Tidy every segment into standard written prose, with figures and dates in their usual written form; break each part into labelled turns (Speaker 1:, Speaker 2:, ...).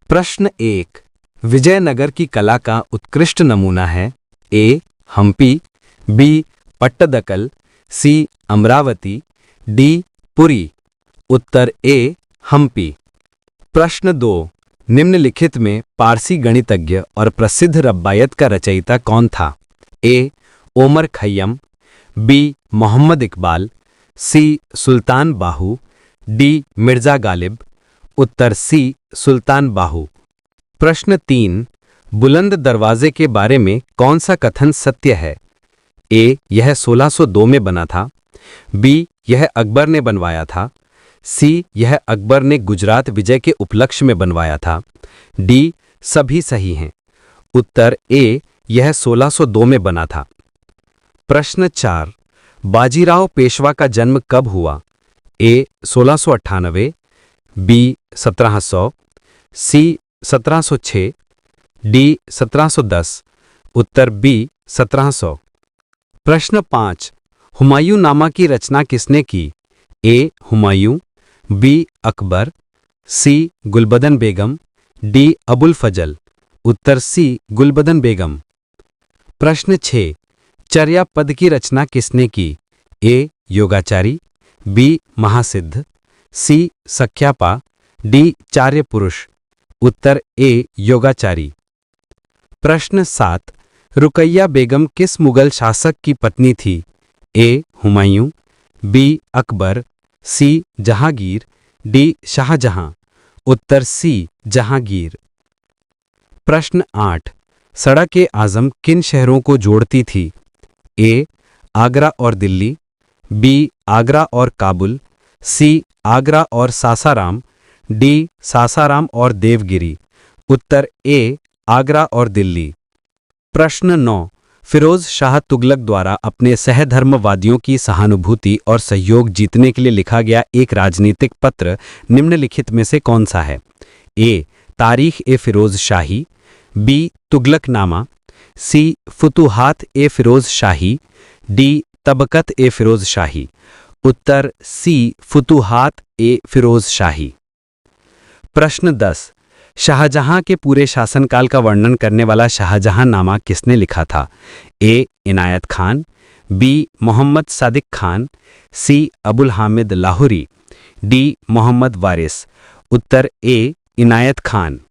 Speaker 1: प्रश्न 1। विजयनगर की कला का उत्कृष्ट नमूना है? ए. हम्पी, बी. पट्टदकल, सी. अमरावती, डी. पुरी। उत्तर ए. हम्पी। प्रश्न 2। निम्नलिखित में पारसी गणितज्ञ और प्रसिद्ध रब्बायत का रचयिता कौन था? A. Omar Khayyam, B. Mohammad Iqbal, C. Sultan Bahu, D. Mirza Ghalib. उत्तर सी. सुल्तान बाहू। प्रश्न 3। बुलंद दरवाजे के बारे में कौन सा कथन सत्य है? ए. यह 1602 में बना था, बी. यह अकबर ने बनवाया था, सी. यह अकबर ने गुजरात विजय के उपलक्ष्य में बनवाया था, डी. सभी सही हैं। उत्तर ए. यह 1602 में बना था। प्रश्न 4। बाजीराव पेशवा का जन्म कब हुआ? ए. 1698, बी. 1700, सी. 1706, डी. 1710। उत्तर बी. 1700। प्रश्न 5। हुमायूं नामा की रचना किसने की? ए. हुमायूं, बी. अकबर, सी. गुलबदन बेगम, डी. अबुल फजल। उत्तर सी. गुलबदन बेगम। प्रश्न 6। चर्या पद की रचना किसने की? ए. योगाचारी, बी. महासिद्ध, सी. सख्यापा, डी. चार्य पुरुष। उत्तर ए. योगाचारी। प्रश्न 7। रुकैया बेगम किस मुगल शासक की पत्नी थी? ए. हुमायूं, बी. अकबर, सी. जहांगीर, डी. शाहजहां। उत्तर सी. जहांगीर। प्रश्न 8। सड़क-ए-आजम किन शहरों को जोड़ती थी? ए. आगरा और दिल्ली, बी. आगरा और काबुल, सी. आगरा और सासाराम, डी. सासाराम और देवगिरी। उत्तर ए. आगरा और दिल्ली। प्रश्न 9। फिरोज शाह तुगलक द्वारा अपने सहधर्मवादियों की सहानुभूति और सहयोग जीतने के लिए लिखा गया एक राजनीतिक पत्र निम्नलिखित में से कौन सा है? ए. तारीख-ए-फिरोज शाही, बी. तुगलकनामा, सी. फुतुहात-ए-फिरोज शाही, डी. तबकत-ए-फिरोज शाही। उत्तर सी. फुतुहात-ए-फिरोज शाही। प्रश्न 10। शाहजहां के पूरे शासनकाल का वर्णन करने वाला शाहजहांनामा किसने लिखा था? ए. इनायत खान, बी. मोहम्मद सादिक खान, सी. अबुल हामिद लाहौरी, डी. मोहम्मद वारिस। उत्तर ए. इनायत खान।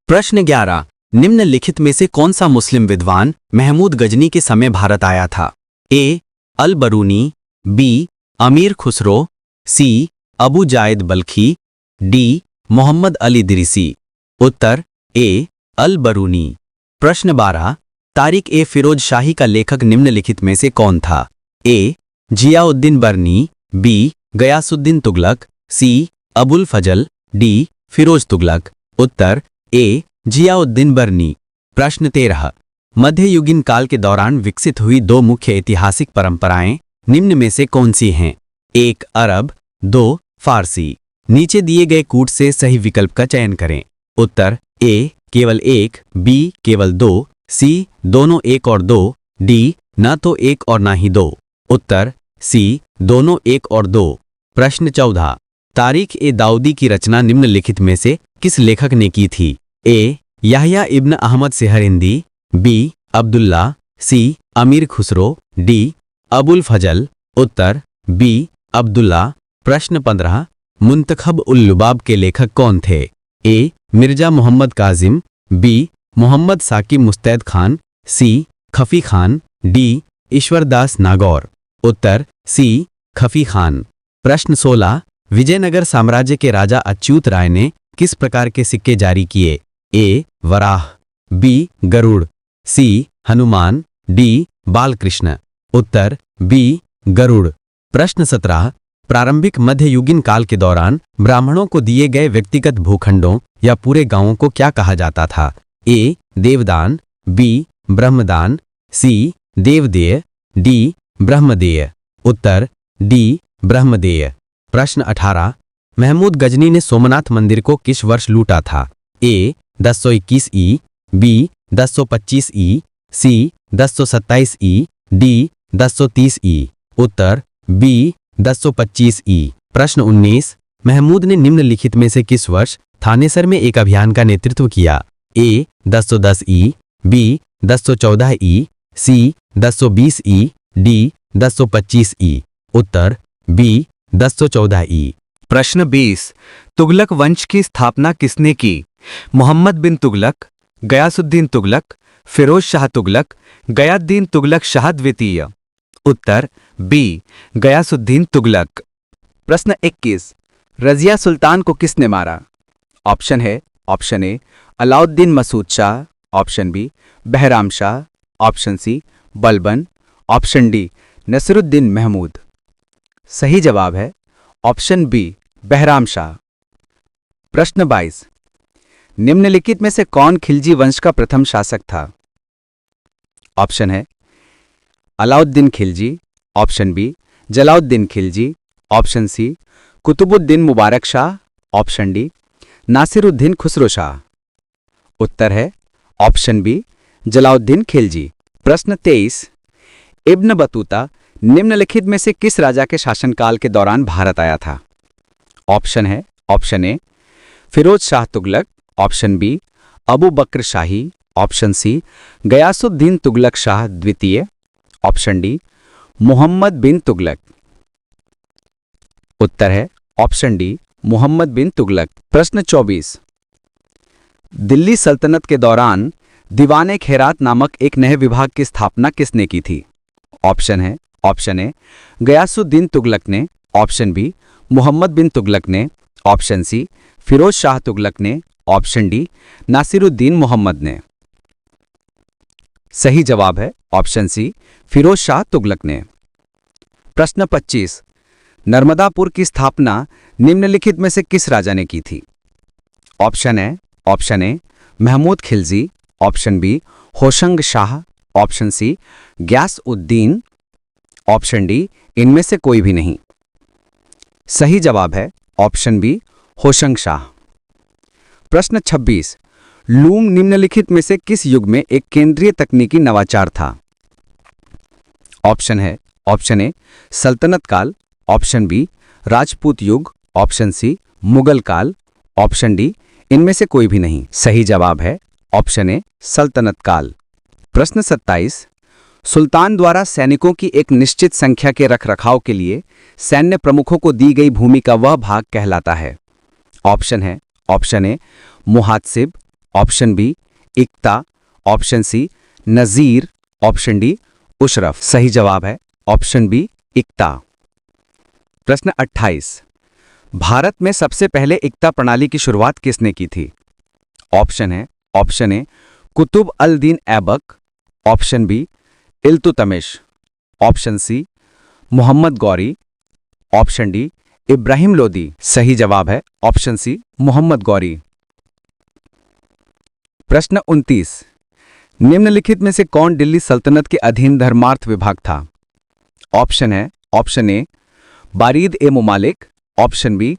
Speaker 1: प्रश्न 11। निम्नलिखित में से कौन सा मुस्लिम विद्वान महमूद गजनी के समय भारत आया था? ए. अल बरूनी, बी. अमीर खुसरो, सी. अबू जायद बल्खी, डी. मोहम्मद अली दिरिसी। उत्तर ए. अल बरूनी। प्रश्न 12। तारिक-ए-फिरोज शाही का लेखक निम्नलिखित में से कौन था? ए. जियाउद्दीन बरनी, बी. गयासुद्दीन तुगलक, सी. अबुल फजल, डी. फिरोज तुगलक। उत्तर ए. जियाउद्दीन बरनी। प्रश्न 13। मध्ययुगीन काल के दौरान विकसित हुई दो मुख्य ऐतिहासिक परंपराएं निम्न में से कौन सी हैं? 1. अरब, 2. फारसी। नीचे दिए गए कूट से सही विकल्प का चयन करें। उत्तर ए. केवल 1, बी. केवल 2, सी. दोनों 1 और 2, डी. न तो 1 और न ही 2। उत्तर सी. दोनों 1 और 2। प्रश्न 14। तारीख-ए-दाऊदी की रचना निम्नलिखित में से किस लेखक ने की थी? ए. याह्या इब्न अहमद सेहरिंदी, बी. अब्दुल्ला, सी. अमीर खुसरो, डी. अबुल फजल। उत्तर बी. अब्दुल्ला। प्रश्न 15। मुंतखब उल लुबाब के लेखक कौन थे? ए. मिर्जा मोहम्मद काजिम, बी. मोहम्मद साकिब मुस्तैद खान, सी. खफी खान, डी. ईश्वरदास नागौर। उत्तर सी. खफी खान। प्रश्न 16। विजयनगर साम्राज्य के राजा अच्युत राय ने किस प्रकार के सिक्के जारी किए? ए. वराह, बी. गरुड़, सी. हनुमान, डी. बालकृष्ण। उत्तर बी. गरुड़। प्रश्न 17। प्रारंभिक मध्ययुगीन काल के दौरान ब्राह्मणों को दिए गए व्यक्तिगत भूखंडों या पूरे गांवों को क्या कहा जाता था? ए. देवदान, बी. ब्रह्मदान, सी. देवदेय, डी. ब्रह्मदेय। उत्तर डी. ब्रह्मदेय। प्रश्न 18। महमूद गजनी ने सोमनाथ मंदिर को किस वर्ष लूटा था? ए. 1021 ई, बी. 1025 ई, सी. 1027 ई, डी. 1030 ई। उत्तर बी. 1025 ई। प्रश्न 19। महमूद ने निम्नलिखित में से किस वर्ष
Speaker 2: थानेसर में एक अभियान का नेतृत्व किया? ए 1010 ई, बी 1014 ई, सी 1020 ई, डी 1025 ई। उत्तर बी 1014 ई।
Speaker 1: प्रश्न 20 तुगलक वंश की स्थापना किसने की? मोहम्मद बिन तुगलक, गयासुद्दीन तुगलक, फिरोज शाह तुगलक, गयाद्दीन तुगलक शाह द्वितीय। उत्तर बी गयासुद्दीन तुगलक। प्रश्न 21 रजिया सुल्तान को किसने मारा? ऑप्शन है option A Alauddin Masud Shah, option B Bahram Shah, option C Balban, option D Nasruddin Mahmud. सही जवाब है ऑप्शन बी बहराम शाह। प्रश्न 22 निम्नलिखित में से कौन खिलजी वंश का प्रथम शासक था? ऑप्शन है Alauddin Khilji, option B Jalaluddin Khilji, option C Qutbuddin Mubarak Shah, option D Nasiruddin Khusro Shah. उत्तर है ऑप्शन बी जलाउद्दीन खिलजी। प्रश्न 23 इब्न बतूता निम्नलिखित में से किस राजा के शासनकाल के दौरान भारत आया था? ऑप्शन है option A Firoz Shah Tughlaq, option B Abu Bakr शाही, ऑप्शन सी गयासुद्दीन तुगलक शाह द्वितीय, ऑप्शन डी मोहम्मद बिन तुगलक। उत्तर है ऑप्शन डी मोहम्मद बिन तुगलक। प्रश्न 24 दिल्ली सल्तनत के दौरान दीवाने खैरात नामक एक नए विभाग की स्थापना किसने की थी? ऑप्शन है ऑप्शन ए गयासुद्दीन तुगलक ने, ऑप्शन बी मोहम्मद बिन तुगलक ने, ऑप्शन सी फिरोज शाह तुगलक ने, ऑप्शन डी नासिरुद्दीन मोहम्मद ने। सही जवाब है ऑप्शन सी फिरोज शाह तुगलक ने। प्रश्न 25 नर्मदापुर की स्थापना निम्नलिखित में से किस राजा ने की थी? ऑप्शन है option A Mahmud Khilji, option B Hoshang Shah, option C Ghiyasuddin, option D इनमें से कोई भी नहीं। सही जवाब है ऑप्शन बी होशंग शाह। प्रश्न 26 लूम निम्नलिखित में से किस युग में एक केंद्रीय तकनीकी नवाचार था? ऑप्शन है ऑप्शन ए सल्तनत काल, ऑप्शन बी राजपूत युग, ऑप्शन सी मुगल काल, ऑप्शन डी इनमें से कोई भी नहीं। सही जवाब है ऑप्शन ए सल्तनत काल। प्रश्न 27 सुल्तान द्वारा सैनिकों की एक निश्चित संख्या के रखरखाव के लिए सैन्य प्रमुखों को दी गई भूमि का वह भाग कहलाता है? ऑप्शन है ऑप्शन ए मुहातसिब, ऑप्शन बी इक्ता, ऑप्शन सी नजीर, ऑप्शन डी उशरफ। सही जवाब है ऑप्शन बी इक्ता। प्रश्न 28 भारत में सबसे पहले इक्ता प्रणाली की शुरुआत किसने की थी? ऑप्शन है ऑप्शन ए Qutbuddin Aibak, option B Iltutmish, option C Mohammad Ghori, option D Ibrahim Lodi. सही जवाब है ऑप्शन सी मोहम्मद गौरी। प्रश्न 29 निम्नलिखित में से कौन दिल्ली सल्तनत के अधीन धर्मार्थ विभाग था? ऑप्शन है ऑप्शन ए बारीद ए मुमालिक, ऑप्शन बी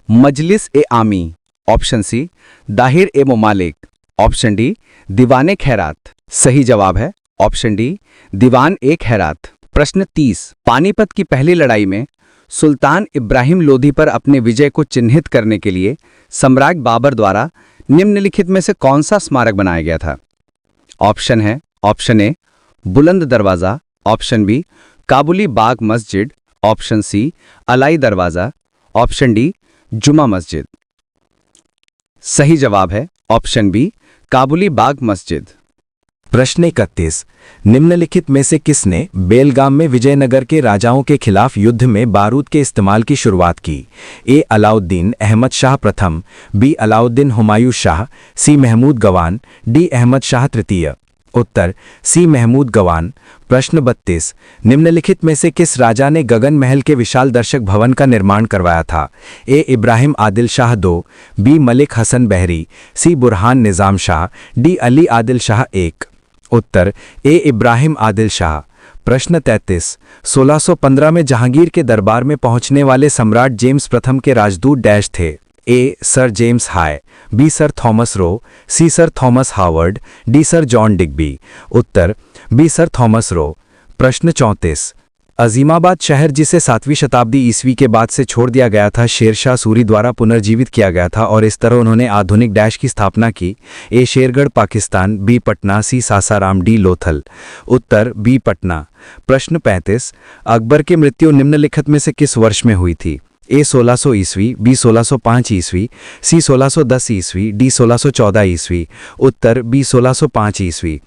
Speaker 1: मजलिस ए आमी, ऑप्शन सी दाहिर ए मुमालिक, ऑप्शन डी दीवाने खैरात। सही जवाब है ऑप्शन डी दीवान ए खैरात। प्रश्न 30 पानीपत की पहली लड़ाई में सुल्तान इब्राहिम लोधी पर अपने विजय को चिन्हित करने के लिए सम्राट बाबर द्वारा निम्नलिखित में से कौन सा स्मारक बनाया गया था? ऑप्शन है ऑप्शन ए बुलंद दरवाजा, ऑप्शन बी काबुली बाग मस्जिद, ऑप्शन सी अलाई दरवाजा, ऑप्शन डी जुमा मस्जिद। सही जवाब है ऑप्शन बी काबुली बाग मस्जिद।
Speaker 2: प्रश्न 31 निम्नलिखित में से किसने बेलगाम में विजयनगर के राजाओं के खिलाफ युद्ध में बारूद के इस्तेमाल की शुरुआत की? ए अलाउद्दीन अहमद शाह प्रथम, बी अलाउद्दीन हुमायूं शाह, सी महमूद गवान, डी अहमद शाह तृतीय। उत्तर सी महमूद गवान। प्रश्न 32 निम्नलिखित में से किस राजा ने गगन महल के विशाल दर्शक भवन का निर्माण करवाया था? ए इब्राहिम आदिल शाह 2, बी मलिक हसन बहरी, सी बुरहान निज़ाम शाह, डी अली आदिल शाह 1। उत्तर ए इब्राहिम आदिल शाह। प्रश्न 33 1615 में जहांगीर के दरबार में पहुंचने वाले सम्राट जेम्स प्रथम के राजदूत डैश थे? A Sir James Hay, B Sir Thomas Roe, C Sir Thomas Howard, D Sir John Digby. उत्तर बी सर थॉमस रो। प्रश्न 34 अजीमाबाद शहर, जिसे 7वीं शताब्दी ईस्वी के बाद से छोड़ दिया गया था, शेरशाह सूरी द्वारा पुनर्जीवित किया गया था और इस तरह उन्होंने आधुनिक डैश की स्थापना की। ए शेरगढ़ पाकिस्तान, बी पटना, सी सासाराम, डी लोथल। उत्तर बी पटना। प्रश्न 35, अकबर की मृत्यु निम्नलिखित में से किस वर्ष में हुई थी? ए 1600 ईस्वी, बी 1605 ईस्वी, सी 1610 ईस्वी, डी 1614 ईस्वी। उत्तर बी 1605 ईस्वी।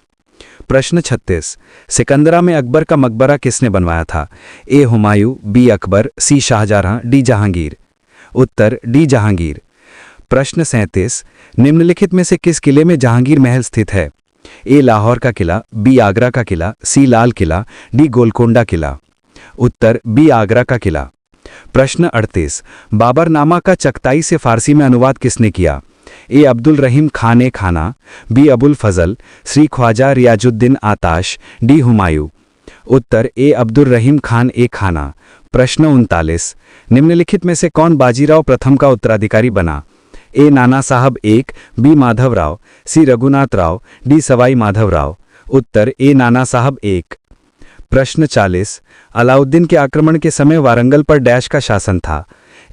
Speaker 2: प्रश्न 36, सिकंदरा में अकबर का मकबरा किसने बनवाया था? ए हुमायूं, बी अकबर, सी शाहजहां, डी जहांगीर। उत्तर डी जहांगीर। प्रश्न 37, निम्नलिखित में से किस किले में जहांगीर महल स्थित है? ए लाहौर का किला, बी आगरा का किला, सी लाल किला, डी गोलकोंडा किला। उत्तर बी आगरा का किला। प्रश्न 38, बाबरनामा का चगताई से फारसी में अनुवाद किसने किया? ए अब्दुल रहीम खान ए खाना, बी अबुल फजल, सी ख्वाजा रियाजुद्दीन आताश, डी हुमायूं। उत्तर ए अब्दुल रहीम खान ए खाना। प्रश्न 39, निम्नलिखित में से कौन बाजीराव प्रथम का उत्तराधिकारी बना? ए नाना साहब 1, बी माधवराव, सी रघुनाथ राव, डी सवाई माधवराव। उत्तर ए नाना साहब 1। प्रश्न 40, अलाउद्दीन के आक्रमण के समय वारंगल पर डैश का शासन था?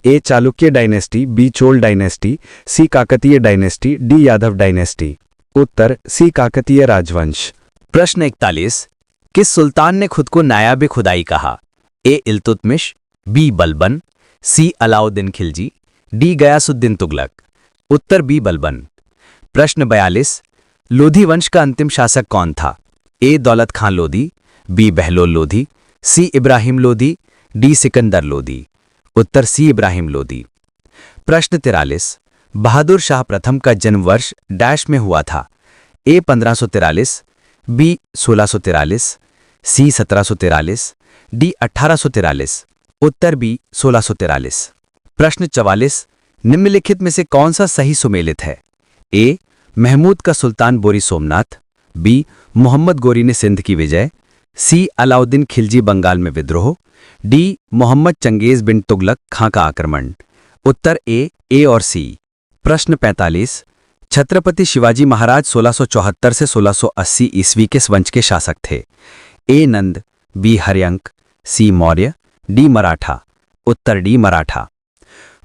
Speaker 2: A Chalukya dynasty, B Chola dynasty, C Kakatiya dynasty, D Yadava dynasty. उत्तर सी काकतीय राजवंश।
Speaker 1: प्रश्न 41, किस सुल्तान ने खुद को नायाब खुदाई कहा? ए इल्तुतमिश, बी बलबन, सी अलाउद्दीन खिलजी, डी गयासुद्दीन तुगलक। उत्तर बी बलबन। प्रश्न 42, लोधी वंश का अंतिम शासक कौन था? ए दौलत खां लोधी, बी बहलोल लोधी, सी इब्राहिम लोधी, डी सिकंदर लोधी। उत्तर सी इब्राहिम लोधी। प्रश्न 43, बहादुर शाह प्रथम का जन्म वर्ष डैश में हुआ था? ए 1543, बी 1643, सी 1743, डी 1843। उत्तर बी 1643। प्रश्न 44, निम्नलिखित में से कौन सा सही सुमेलित है? ए महमूद का सुल्तान बोरी सोमनाथ, बी मोहम्मद गोरी ने सिंध की विजय, सी अलाउद्दीन खिलजी बंगाल में विद्रोह, डी मोहम्मद चंगेज बिन तुगलक खां का आक्रमण। उत्तर ए और सी। प्रश्न 45, छत्रपति शिवाजी महाराज 1674 से 1680 ईस्वी किस वंश के शासक थे? ए नंद, बी हर्यंक, सी मौर्य, डी मराठा। उत्तर डी मराठा।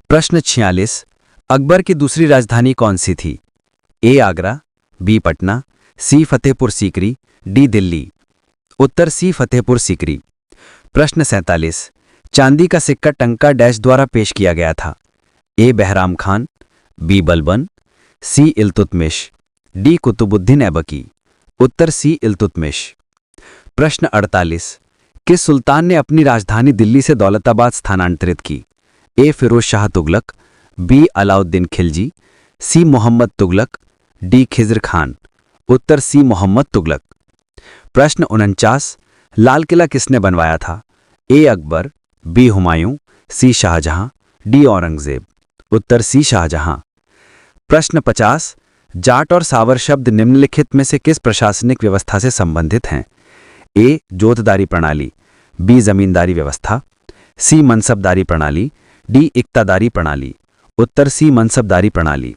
Speaker 1: प्रश्न 46, अकबर की दूसरी राजधानी कौन सी थी? ए आगरा, बी पटना, सी फतेहपुर सीकरी, डी दिल्ली। उत्तर सी फतेहपुर सीकरी। प्रश्न 47, चांदी का सिक्का टंका डैश द्वारा पेश किया गया था? ए बहराम खान, बी बलबन, सी इल्तुतमिश, डी कुतुबुद्दीन ऐबकी। उत्तर सी इल्तुतमिश। प्रश्न 48, किस सुल्तान ने अपनी राजधानी दिल्ली से दौलताबाद स्थानांतरित की? ए फिरोज शाह तुगलक, बी अलाउद्दीन खिलजी, सी मोहम्मद तुगलक, डी खिजर खान। उत्तर सी मोहम्मद तुगलक। प्रश्न 49, लाल किला किसने बनवाया था? ए अकबर, बी हुमायूं, सी शाहजहां, डी औरंगजेब। उत्तर सी शाहजहां। प्रश्न 50, जाट और सावर शब्द निम्नलिखित में से किस प्रशासनिक व्यवस्था से संबंधित हैं? ए जोतदारी प्रणाली, बी जमींदारी व्यवस्था, सी मनसबदारी प्रणाली, डी इक्तादारी प्रणाली। उत्तर सी मनसबदारी प्रणाली।